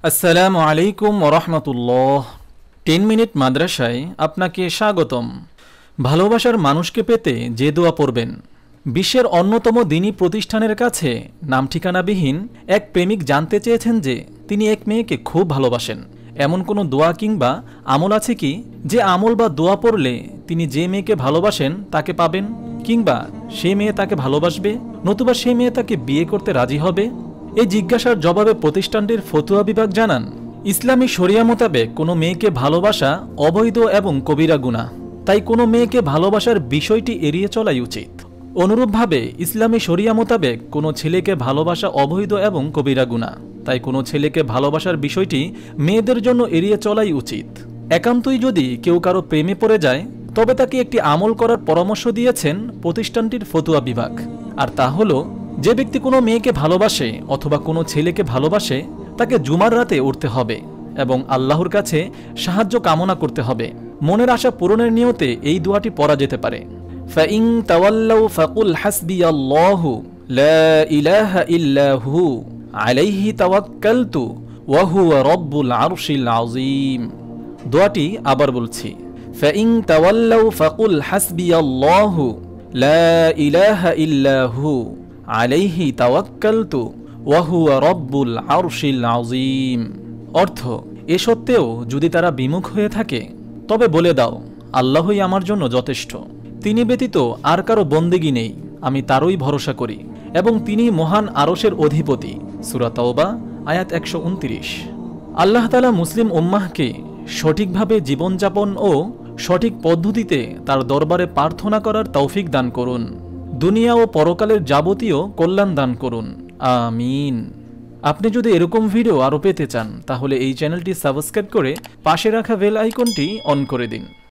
আসসালামু আলাইকুম ওয়া রাহমাতুল্লাহ। 10 মিনিট মাদ্রাসায় আপনাকে স্বাগতম। ভালোবাসার মানুষকে পেতে যে দোয়া পড়বেন। বিশ্বের অন্যতম দ্বীনী প্রতিষ্ঠানের কাছে নাম ঠিকানাবিহীন এক প্রেমিক জানতে চেয়েছেন যে তিনি এক মেয়েকে খুব ভালোবাসেন। এমন কোনো দোয়া কিংবা আমল আছে কি যে আমল বা দোয়া পড়লে তিনি যে মেয়েকে ভালোবাসেন তাকে পাবেন, কিংবা সে মেয়ে তাকে ভালোবাসবে, নতুবা সে মেয়ে তাকে বিয়ে করতে রাজি হবে? এই জিজ্ঞাসার জবাবে প্রতিষ্ঠানটির ফতুয়া বিভাগ জানান, ইসলামী শরিয়া মোতাবেক কোনো মেয়েকে ভালোবাসা অবৈধ এবং কবিরা গুনাহ, তাই কোনো মেয়েকে ভালোবাসার বিষয়টি এড়িয়ে চলাই উচিত। অনুরূপভাবে ইসলামী শরিয়া মোতাবেক কোনো ছেলেকে ভালোবাসা অবৈধ এবং কবিরা গুনাহ, তাই কোনো ছেলেকে ভালোবাসার বিষয়টি মেয়েদের জন্য এড়িয়ে চলাই উচিত। একান্তই যদি কেউ কারো প্রেমে পড়ে যায় তবে তাকে একটি আমল করার পরামর্শ দিয়েছেন প্রতিষ্ঠানটির ফতুয়া বিভাগ। আর তা হলো, যে ব্যক্তি কোনো মেয়েকে ভালোবাসে অথবা কোনো ছেলেকে ভালোবাসে তাকে জুমার রাতে উঠতে হবে এবং আল্লাহর কাছে সাহায্য কামনা করতে হবে। মনের আশা পূরণের নিয়তে এই দোয়াটি পড়া যেতে পারে। ফাইন তাওয়াল্লাউ ফাকুল হাসবিয়াল্লাহু লা ইলাহা ইল্লা হু আলাইহি তাওয়াক্কালতু ওয়া হুয়া রাব্বুল আরশিল আযীম। দোয়াটি আবার বলছি, ফাইন তাওয়াল্লাউ ফাকুল হাসবিয়াল্লাহু লা ইলাহা ইল্লা হু আলাইহি তাওয়াক্কালতু ওয়া হুয়া রাব্বুল আরশিল আযীম। অর্থ, এ সত্ত্বেও যদি তারা বিমুখ হয়ে থাকে তবে বলে দাও, আল্লাহই আমার জন্য যথেষ্ট, তিনি ব্যতীত আর কারো বন্দেগী নেই, আমি তারই ভরসা করি এবং তিনি মহান আরশের অধিপতি। সূরা তাওবা আয়াত 129। আল্লাহ তাআলা মুসলিম উম্মাহকে সঠিকভাবে জীবনযাপন ও সঠিক পদ্ধতিতে তার দরবারে প্রার্থনা করার তৌফিক দান করুন। দুনিয়া ও পরকালের যাবতীয় কল্যাণ দান করুন, আমিন। আপনি যদি এরকম ভিডিও আরও পেতে চান তাহলে এই চ্যানেলটি সাবস্ক্রাইব করে পাশে রাখা বেল আইকনটি অন করে দিন।